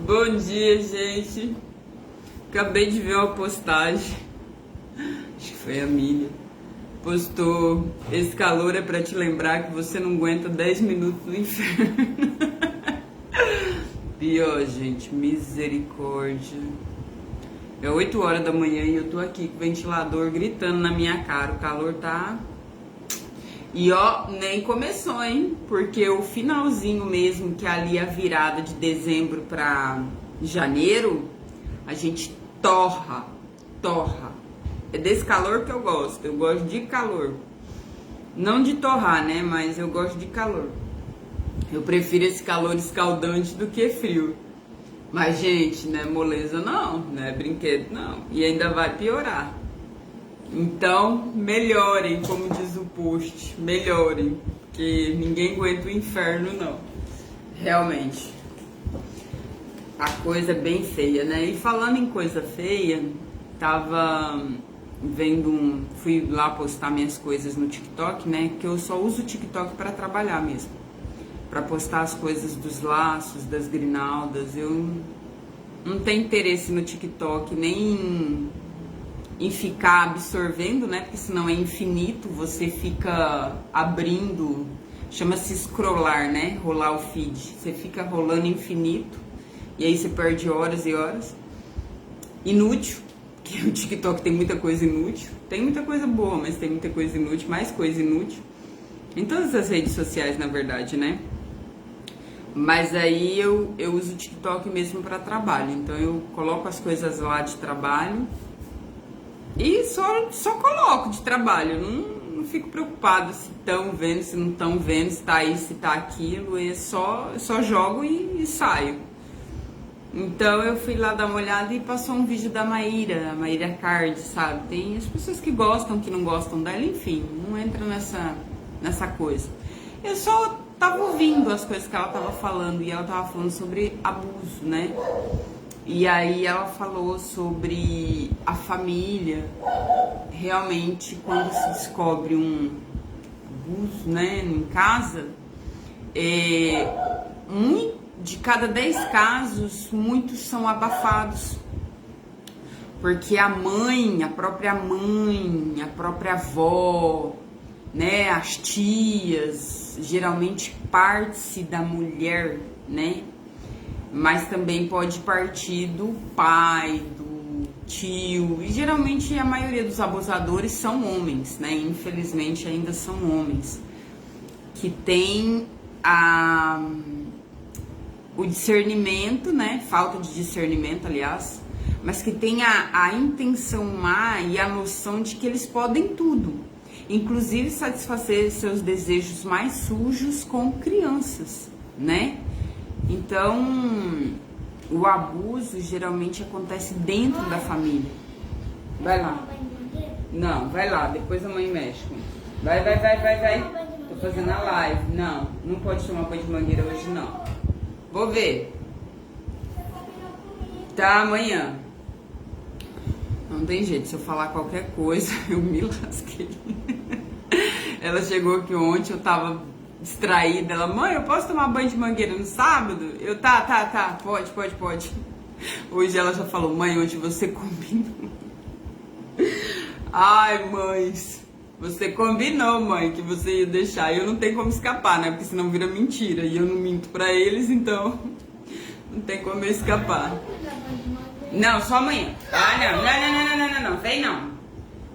Bom dia, gente. Acabei de ver uma postagem. Acho que foi a Miriam. Postou: esse calor é pra te lembrar que você não aguenta 10 minutos no inferno. Pior, gente, misericórdia. É 8 horas da manhã e eu tô aqui com o ventilador gritando na minha cara. O calor tá... E ó, nem começou, hein? Porque o finalzinho mesmo, que é ali a virada de dezembro pra janeiro, a gente torra. É desse calor que eu gosto. Eu gosto de calor. Não de torrar, né? Mas eu gosto de calor. Eu prefiro esse calor escaldante do que frio. Mas, gente, não é moleza não, não é brinquedo não. E ainda vai piorar. Então, melhorem, como diz o post. Melhorem, porque ninguém aguenta o inferno não. Realmente. A coisa é bem feia, né? E falando em coisa feia, tava vendo fui lá postar minhas coisas no TikTok, né? Que eu só uso o TikTok para trabalhar mesmo. Para postar as coisas dos laços, das grinaldas. Eu não tenho interesse no TikTok nem em ficar absorvendo, né? Porque senão é infinito, você fica abrindo, chama-se scrollar, né? Rolar o feed. Você fica rolando infinito e aí você perde horas e horas. Inútil, porque o TikTok tem muita coisa inútil. Tem muita coisa boa, mas tem muita coisa inútil, mais coisa inútil. Em todas as redes sociais, na verdade, né? Mas aí eu uso o TikTok mesmo para trabalho. Então eu coloco as coisas lá de trabalho e só coloco de trabalho. Não fico preocupada se estão vendo, se não estão vendo, se tá aí, se tá aquilo. É só jogo e saio. Então eu fui lá dar uma olhada e passou um vídeo da Maíra, a Maíra Card, sabe? Tem as pessoas que gostam, que não gostam dela, enfim, não entra nessa coisa. Eu só tava ouvindo as coisas que ela tava falando e ela tava falando sobre abuso, né? E aí ela falou sobre a família, realmente quando se descobre um abuso, né, em casa, de cada 10 casos, muitos são abafados. Porque a própria avó, né, as tias, geralmente parte da mulher, né? Mas também pode partir do pai, do tio. E geralmente a maioria dos abusadores são homens, né? Infelizmente ainda são homens. Que tem o discernimento, né? Falta de discernimento, aliás. Mas que tem a intenção má e a noção de que eles podem tudo. Inclusive satisfazer seus desejos mais sujos com crianças, né? Então, o abuso geralmente acontece dentro da família. Vai lá. Não, vai lá, depois a mãe mexe. Vai. Tô fazendo a live. Não pode tomar banho de mangueira hoje não. Vou ver. Tá, amanhã. Não tem jeito, se eu falar qualquer coisa, eu me lasquei. Ela chegou aqui ontem, eu tava distraída. Ela, mãe, eu posso tomar banho de mangueira no sábado? Eu, tá, pode. Hoje ela já falou, mãe, hoje você combinou. Ai, mães, você combinou, mãe, que você ia deixar. E eu não tenho como escapar, né? Porque senão vira mentira. E eu não minto pra eles, então não tem como eu escapar. Não, só amanhã. Ah, não, vem não.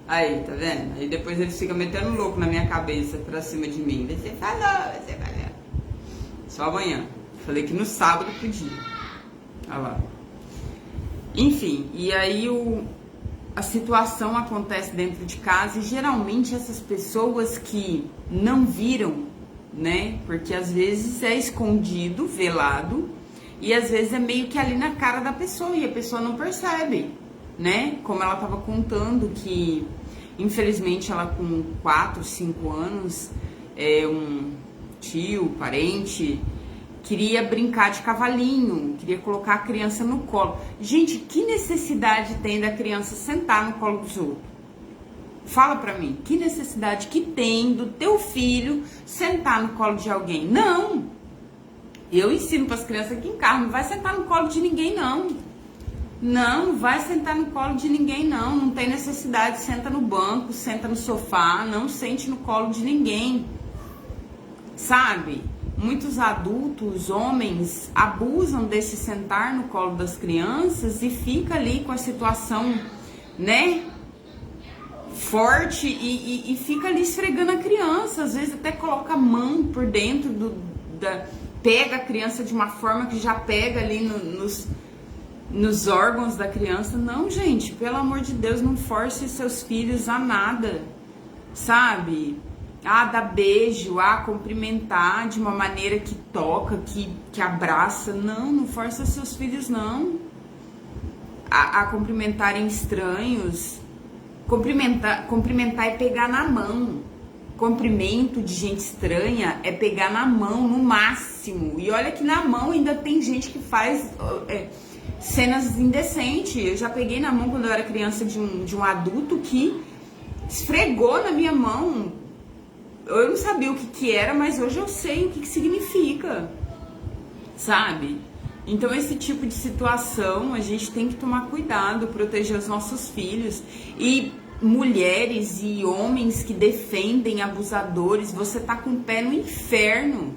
Aí, tá vendo? Aí depois eles ficam metendo louco na minha cabeça pra cima de mim. Você falou. Só amanhã. Falei que no sábado podia. Olha lá. Enfim, e aí a situação acontece dentro de casa e geralmente essas pessoas que não viram, né? Porque às vezes é escondido, velado, e às vezes é meio que ali na cara da pessoa e a pessoa não percebe, né? Como ela tava contando que, infelizmente, ela com 4, 5 anos, um tio, parente, queria brincar de cavalinho, queria colocar a criança no colo. Gente, que necessidade tem da criança sentar no colo dos outros? Fala pra mim, que necessidade que tem do teu filho sentar no colo de alguém? Não! Eu ensino para as crianças aqui em casa, não vai sentar no colo de ninguém, não. Não vai sentar no colo de ninguém, não. Não tem necessidade. Senta no banco, senta no sofá, não sente no colo de ninguém. Sabe? Muitos adultos, homens, abusam desse sentar no colo das crianças e fica ali com a situação, né? Forte e fica ali esfregando a criança. Às vezes até coloca a mão por dentro pega a criança de uma forma que já pega ali nos órgãos da criança. Não, gente, pelo amor de Deus, não force seus filhos a nada, sabe? Dar beijo, cumprimentar de uma maneira que toca, que abraça. Não força seus filhos, não. A cumprimentarem estranhos. Cumprimentar é pegar na mão. Cumprimento de gente estranha é pegar na mão, no máximo. E olha que na mão ainda tem gente que faz cenas indecentes. Eu já peguei na mão quando eu era criança de um adulto que esfregou na minha mão. Eu não sabia o que era, mas hoje eu sei o que significa, sabe? Então esse tipo de situação a gente tem que tomar cuidado, proteger os nossos filhos. E mulheres e homens que defendem abusadores, você tá com o pé no inferno.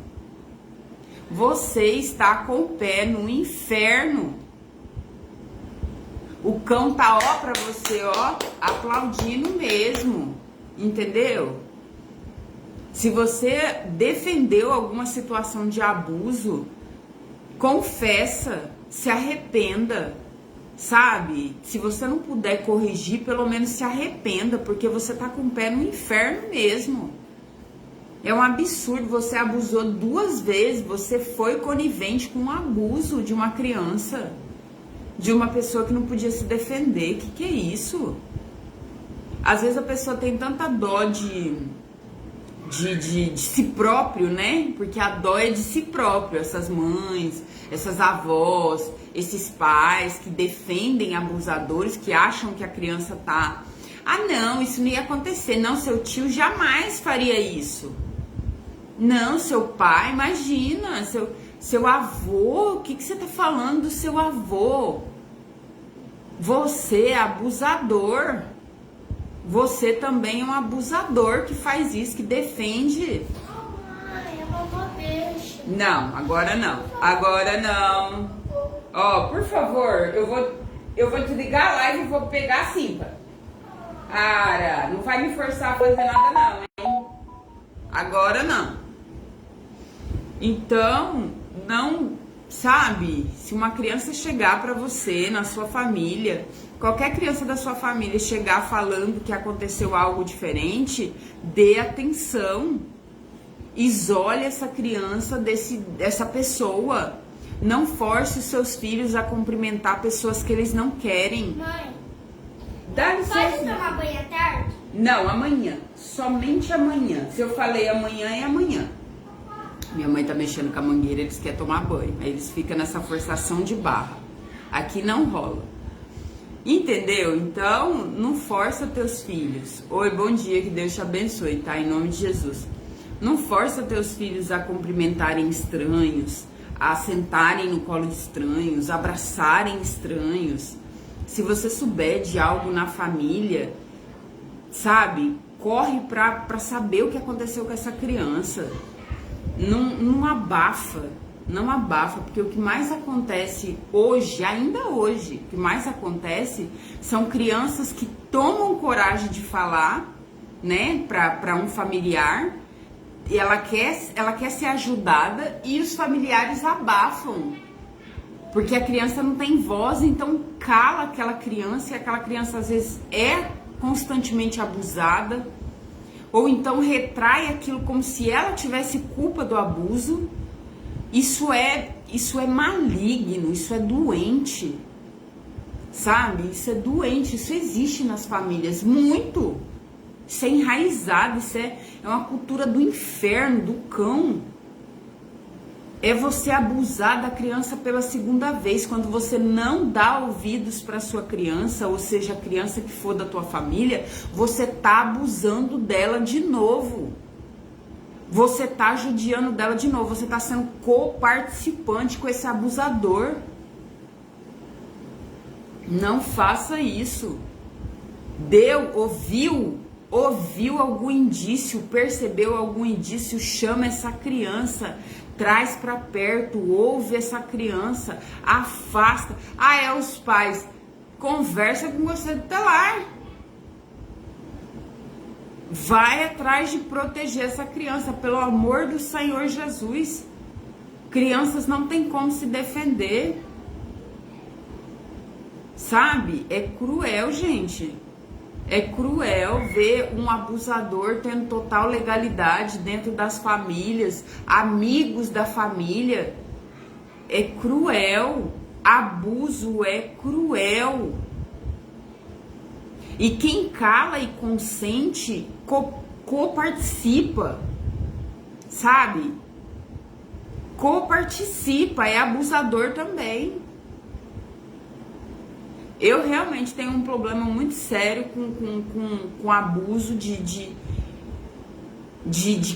Você está com o pé no inferno. O cão tá pra você, aplaudindo mesmo, entendeu? Se você defendeu alguma situação de abuso, confessa, se arrependa, sabe? Se você não puder corrigir, pelo menos se arrependa, porque você tá com o pé no inferno mesmo. É um absurdo, você abusou 2 vezes, você foi conivente com o abuso de uma criança, de uma pessoa que não podia se defender. Que é isso? Às vezes a pessoa tem tanta dó de si próprio, né? Porque a dó é de si próprio. Essas mães, essas avós, esses pais que defendem abusadores, que acham que a criança tá... não, isso não ia acontecer. Não, seu tio jamais faria isso. Não, seu pai, imagina. Seu avô, o que você tá falando do seu avô? Você é abusador. Você também é um abusador que faz isso, que defende. Mãe, a mamãe deixa. Não, agora não. Agora não. Por favor, eu vou desligar a live e vou pegar a cinta. Ara, não vai me forçar a fazer nada não, hein? Agora não. Então, não, sabe? Se uma criança chegar pra você, na sua família... Qualquer criança da sua família chegar falando que aconteceu algo diferente, dê atenção. Isole essa criança dessa pessoa. Não force os seus filhos a cumprimentar pessoas que eles não querem. Mãe, Dá licença. pode tomar banho à tarde? Não, amanhã. Somente amanhã. Se eu falei amanhã, é amanhã. Minha mãe tá mexendo com a mangueira, eles querem tomar banho. Aí eles ficam nessa forçação de barra. Aqui não rola. Entendeu? Então, não força teus filhos. Oi, bom dia, que Deus te abençoe, tá? Em nome de Jesus. Não força teus filhos a cumprimentarem estranhos, a sentarem no colo de estranhos, abraçarem estranhos. Se você souber de algo na família, sabe? Corre pra saber o que aconteceu com essa criança. Não abafa. Não abafa, porque o que mais acontece hoje, ainda hoje, o que mais acontece são crianças que tomam coragem de falar, né, pra um familiar, e ela quer ser ajudada e os familiares abafam, porque a criança não tem voz, então cala aquela criança e aquela criança às vezes é constantemente abusada, ou então retrai aquilo como se ela tivesse culpa do abuso. Isso é maligno, isso é doente, sabe? Isso é doente, isso existe nas famílias, muito. Isso é enraizado, isso é uma cultura do inferno, do cão. É você abusar da criança pela segunda vez, quando você não dá ouvidos para sua criança, ou seja, a criança que for da tua família, você tá abusando dela de novo. você tá judiando dela de novo, você tá sendo coparticipante com esse abusador. Não faça isso. Ouviu algum indício, percebeu algum indício, chama essa criança, traz pra perto, ouve essa criança, afasta. Ah, é os pais. Conversa com você do telar. Vai atrás de proteger essa criança, pelo amor do Senhor Jesus. Crianças não tem como se defender. Sabe? É cruel, gente. É cruel ver um abusador tendo total legalidade dentro das famílias, amigos da família. É cruel. Abuso é cruel. E quem cala e consente, coparticipa, sabe? Coparticipa, é abusador também. Eu realmente tenho um problema muito sério com abuso de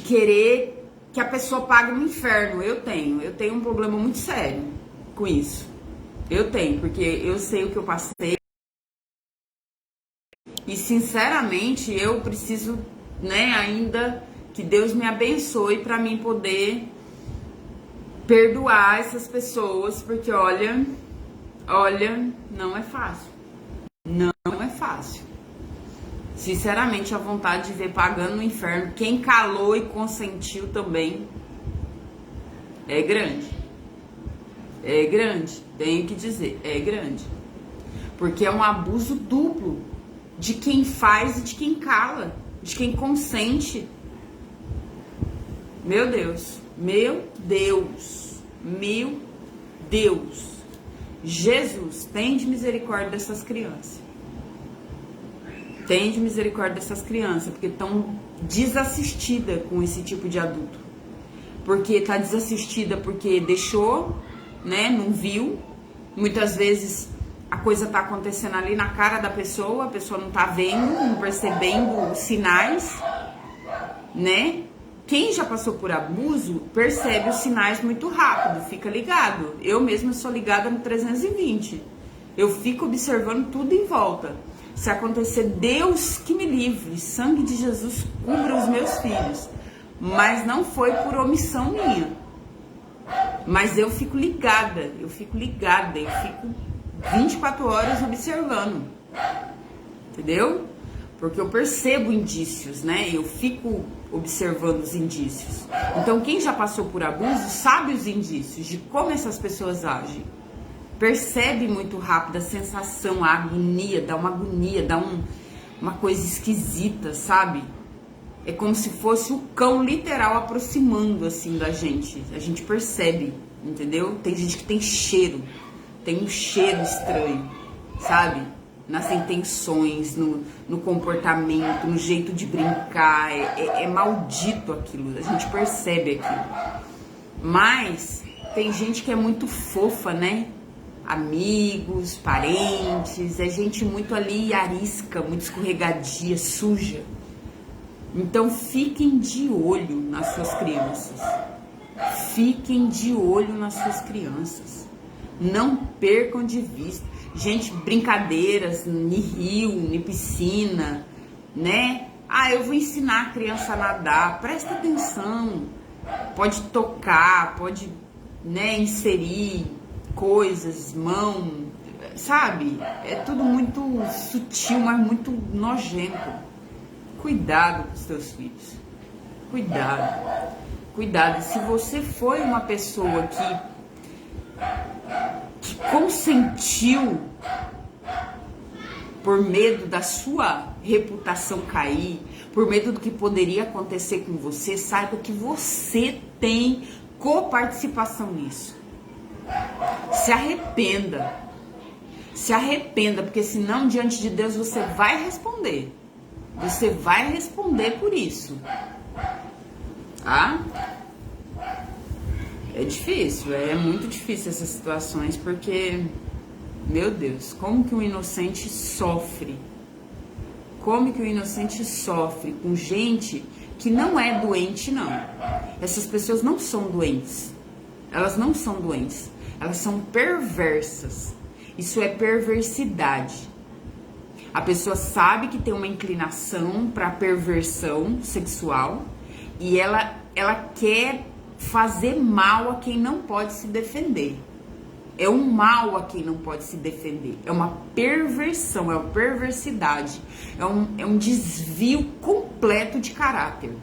querer que a pessoa pague no inferno. Eu tenho um problema muito sério com isso. Eu tenho, porque eu sei o que eu passei. E sinceramente eu preciso, né, ainda que Deus me abençoe para mim poder perdoar essas pessoas, porque olha, não é fácil. Não é fácil. Sinceramente, a vontade de ver pagando no inferno, quem calou e consentiu também, é grande. É grande, tenho que dizer, é grande. Porque é um abuso duplo de quem faz e de quem cala, de quem consente. Meu Deus, meu Deus, meu Deus. Jesus, tem de misericórdia dessas crianças. Tem de misericórdia dessas crianças, porque estão desassistidas com esse tipo de adulto. Porque tá desassistida porque deixou, né, não viu. Muitas vezes a coisa tá acontecendo ali na cara da pessoa, a pessoa não tá vendo, não percebendo os sinais, né? Quem já passou por abuso percebe os sinais muito rápido, fica ligado. Eu mesma sou ligada no 320. Eu fico observando tudo em volta. Se acontecer, Deus que me livre, sangue de Jesus cubra os meus filhos. Mas não foi por omissão minha. Mas eu fico ligada, eu fico 24 horas observando. Entendeu? Porque eu percebo indícios, né? Eu fico observando os indícios. Então, quem já passou por abuso sabe os indícios de como essas pessoas agem. Percebe muito rápido a sensação, a agonia, dá uma coisa esquisita, sabe? É como se fosse o cão literal aproximando, assim, da gente. A gente percebe, entendeu? Tem gente que tem cheiro, tem um cheiro estranho, sabe? Nas intenções, no comportamento, no jeito de brincar. É maldito aquilo, a gente percebe aquilo. Mas tem gente que é muito fofa, né? Amigos, parentes, é gente muito ali arisca, muito escorregadia, suja. Então fiquem de olho nas suas crianças. Fiquem de olho nas suas crianças. Não percam de vista. Gente, brincadeiras em rio, em piscina, né? Ah, eu vou ensinar a criança a nadar. Presta atenção. Pode tocar, pode, né, inserir coisas, mão, sabe? É tudo muito sutil, mas muito nojento. Cuidado com os teus filhos. Cuidado. Cuidado. Se você foi uma pessoa que consentiu por medo da sua reputação cair, por medo do que poderia acontecer com você, saiba que você tem coparticipação nisso. Se arrependa. Se arrependa, porque senão diante de Deus você vai responder. Você vai responder por isso. Tá? É difícil, é muito difícil essas situações, porque, meu Deus, como que o inocente sofre? Como que o inocente sofre com gente que não é doente, não. Essas pessoas não são doentes. Elas não são doentes. Elas são perversas. Isso é perversidade. A pessoa sabe que tem uma inclinação para perversão sexual e ela quer fazer mal a quem não pode se defender. É um mal a quem não pode se defender. É uma perversão, é uma perversidade. É um desvio completo de caráter.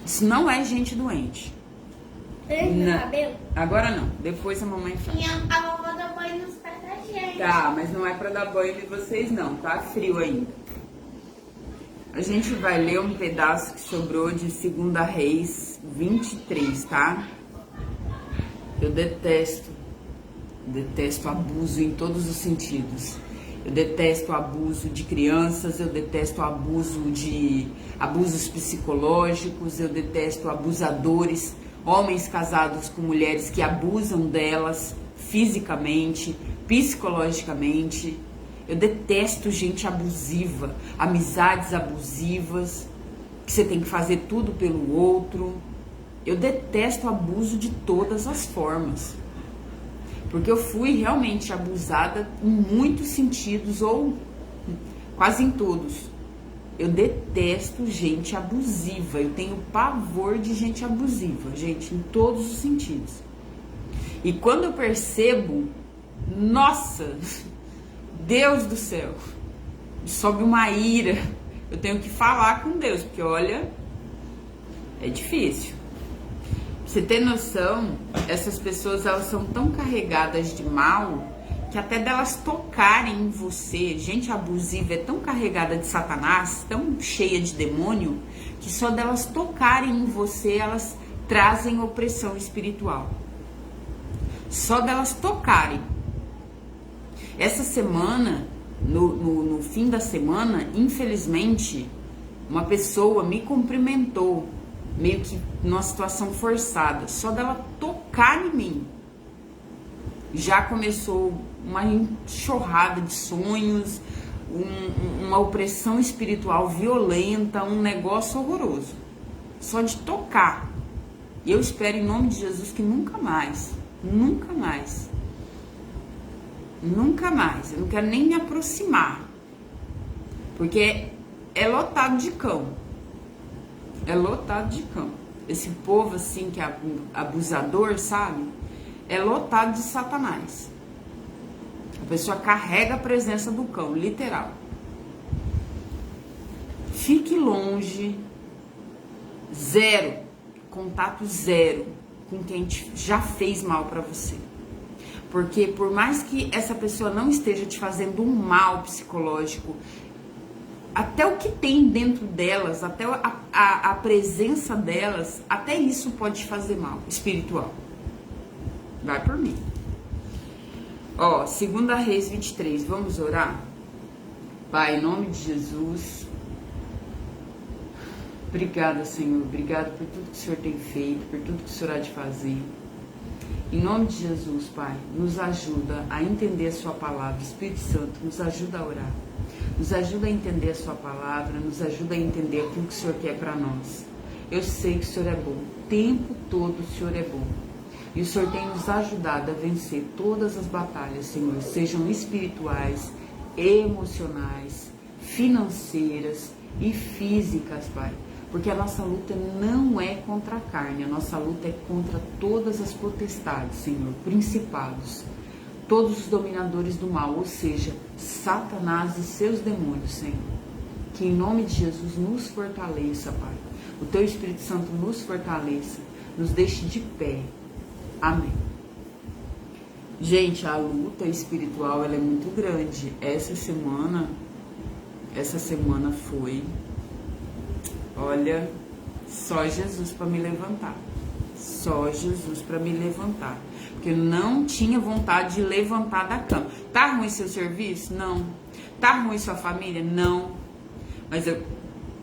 Isso não é gente doente. Não. Cabelo? Agora não. Depois a mamãe faz. E a vovó dá banho nos pés da gente. Tá, mas não é pra dar banho de vocês não. Tá frio ainda. A gente vai ler um pedaço que sobrou de 2 Reis 23, tá? Eu detesto abuso em todos os sentidos. Eu detesto abuso de crianças, eu detesto abusos psicológicos, eu detesto abusadores, homens casados com mulheres que abusam delas fisicamente, psicologicamente. Eu detesto gente abusiva, amizades abusivas, que você tem que fazer tudo pelo outro. Eu detesto abuso de todas as formas. Porque eu fui realmente abusada em muitos sentidos, ou quase em todos. Eu detesto gente abusiva. Eu tenho pavor de gente abusiva, gente, em todos os sentidos. E quando eu percebo, nossa, Deus do céu, sobe uma ira. Eu tenho que falar com Deus, porque olha, é difícil. Pra você ter noção, essas pessoas, elas são tão carregadas de mal que até delas tocarem em você, gente abusiva é tão carregada de Satanás, tão cheia de demônio, que só delas tocarem em você, elas trazem opressão espiritual. Só delas tocarem. Essa semana, no fim da semana, infelizmente, uma pessoa me cumprimentou, meio que numa situação forçada. Só dela tocar em mim, já começou uma enxurrada de sonhos, uma opressão espiritual violenta, um negócio horroroso. Só de tocar. E eu espero em nome de Jesus que nunca mais, nunca mais, nunca mais. Eu não quero nem me aproximar, porque é lotado de cão. É lotado de cão. Esse povo assim que é abusador, sabe? É lotado de Satanás. A pessoa carrega a presença do cão, literal. Fique longe, contato zero com quem já fez mal pra você. Porque por mais que essa pessoa não esteja te fazendo um mal psicológico, até o que tem dentro delas, até a presença delas, até isso pode te fazer mal, espiritual. Vai por mim. Ó, 2 Reis 23, vamos orar? Pai, em nome de Jesus, obrigada, Senhor, obrigada por tudo que o Senhor tem feito, por tudo que o Senhor há de fazer. Em nome de Jesus, Pai, nos ajuda a entender a sua palavra. Espírito Santo, nos ajuda a orar. Nos ajuda a entender a sua palavra, nos ajuda a entender aquilo que o Senhor quer para nós. Eu sei que o Senhor é bom, o tempo todo o Senhor é bom. E o Senhor tem nos ajudado a vencer todas as batalhas, Senhor, sejam espirituais, emocionais, financeiras e físicas, Pai. Porque a nossa luta não é contra a carne, a nossa luta é contra todas as potestades, Senhor, principados, todos os dominadores do mal, ou seja, Satanás e seus demônios, Senhor. Que em nome de Jesus nos fortaleça, Pai. O Teu Espírito Santo nos fortaleça, nos deixe de pé. Amém. Gente, a luta espiritual, ela é muito grande. Essa semana foi, olha, só Jesus para me levantar. Só Jesus para me levantar. Porque eu não tinha vontade de levantar da cama. Tá ruim seu serviço? Não. Tá ruim sua família? Não. Mas eu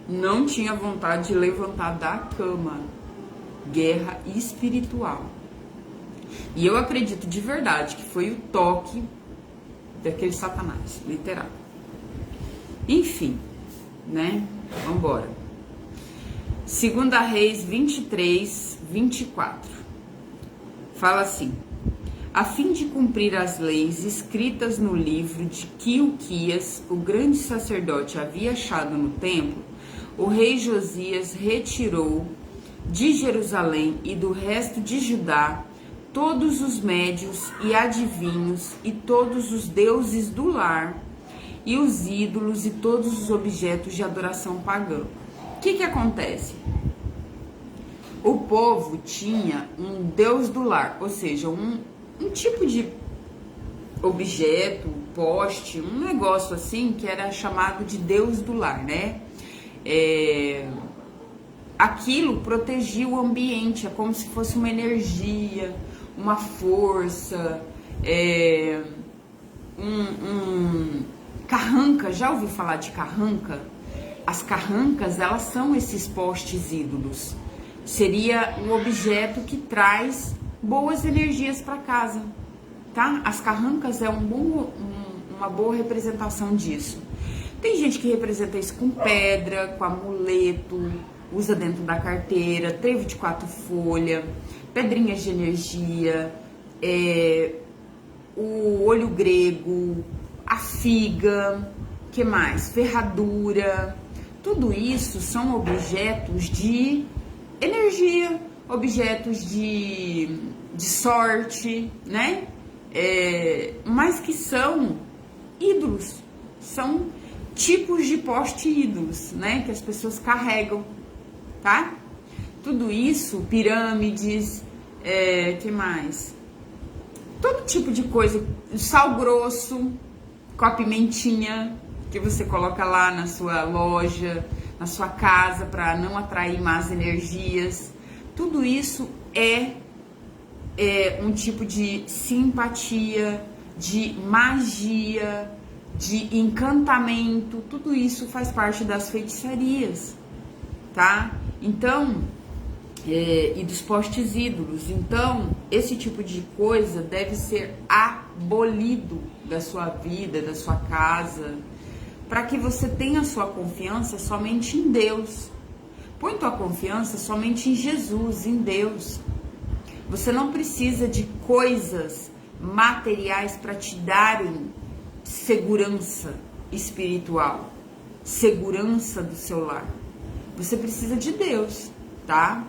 não tinha vontade de levantar da cama. Guerra espiritual. E eu acredito de verdade que foi o toque daquele Satanás, literal. Enfim, né? Vambora. 2 Reis 23, 24. Fala assim: a fim de cumprir as leis escritas no livro de que Ilquias, o grande sacerdote, havia achado no templo, o rei Josias retirou de Jerusalém e do resto de Judá todos os médios e adivinhos e todos os deuses do lar e os ídolos e todos os objetos de adoração pagã. O que acontece? O povo tinha um deus do lar, ou seja, um tipo de objeto, poste, um negócio assim que era chamado de deus do lar, né? Aquilo protegia o ambiente, é como se fosse uma energia, uma força, carranca. Já ouviu falar de carranca? As carrancas, elas são esses postes ídolos. Seria um objeto que traz boas energias para casa, tá? As carrancas é uma boa representação disso. Tem gente que representa isso com pedra, com amuleto, usa dentro da carteira, trevo de 4 folhas, pedrinhas de energia, o olho grego, a figa, que mais? Ferradura. Tudo isso são objetos de energia, objetos de sorte, né? Mas que são ídolos, são tipos de poste ídolos, né? Que as pessoas carregam, tá? Tudo isso, pirâmides, que mais? Todo tipo de coisa, sal grosso, com a pimentinha que você coloca lá na sua loja, na sua casa, para não atrair más energias. Tudo isso é um tipo de simpatia, de magia, de encantamento. Tudo isso faz parte das feitiçarias, tá? Então, e dos postes ídolos. Então, esse tipo de coisa deve ser abolido da sua vida, da sua casa, para que você tenha sua confiança somente em Deus. Põe tua confiança somente em Jesus, em Deus. Você não precisa de coisas materiais para te darem segurança espiritual, segurança do seu lar. Você precisa de Deus, tá?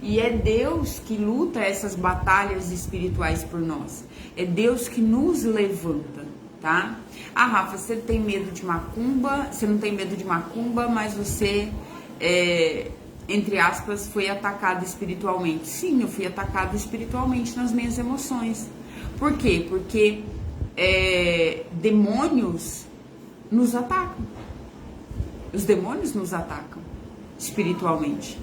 E é Deus que luta essas batalhas espirituais por nós. É Deus que nos levanta, tá? Ah, Rafa, você tem medo de macumba? Você não tem medo de macumba, mas você, entre aspas, foi atacado espiritualmente. Sim, eu fui atacado espiritualmente nas minhas emoções. Por quê? Porque demônios nos atacam. Os demônios nos atacam espiritualmente,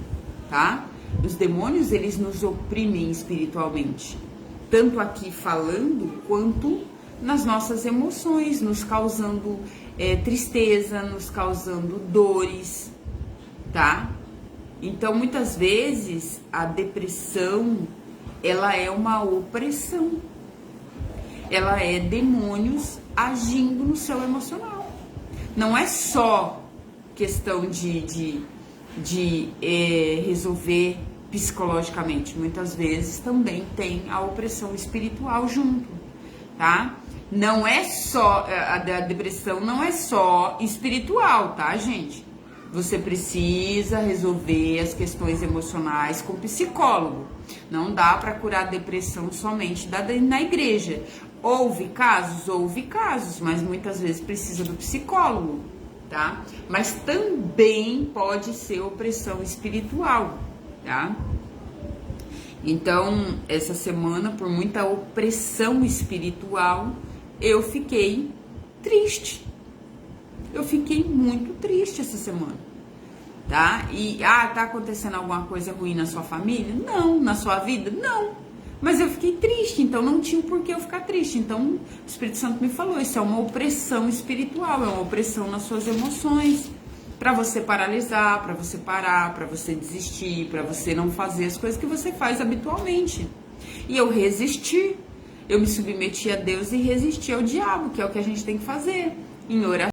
tá? Os demônios, eles nos oprimem espiritualmente, tanto aqui falando, quanto nas nossas emoções, nos causando tristeza, nos causando dores, tá? Então, muitas vezes, a depressão, ela é uma opressão. Ela é demônios agindo no seu emocional. Não é só questão de resolver psicologicamente. Muitas vezes também tem a opressão espiritual junto, tá? Não é só, a depressão não é só espiritual, tá, gente? Você precisa resolver as questões emocionais com psicólogo. Não dá para curar a depressão somente na igreja. Houve casos, mas muitas vezes precisa do psicólogo, tá? Mas também pode ser opressão espiritual, tá? Então, essa semana, por muita opressão espiritual, eu fiquei triste. Eu fiquei muito triste essa semana, tá? E, tá acontecendo alguma coisa ruim na sua família? Não. Na sua vida? Não. Mas eu fiquei triste, então não tinha por que eu ficar triste. Então, o Espírito Santo me falou, isso é uma opressão espiritual, é uma opressão nas suas emoções, para você paralisar, para você parar, para você desistir, para você não fazer as coisas que você faz habitualmente. E eu resisti, eu me submeti a Deus e resisti ao diabo, que é o que a gente tem que fazer, em oração.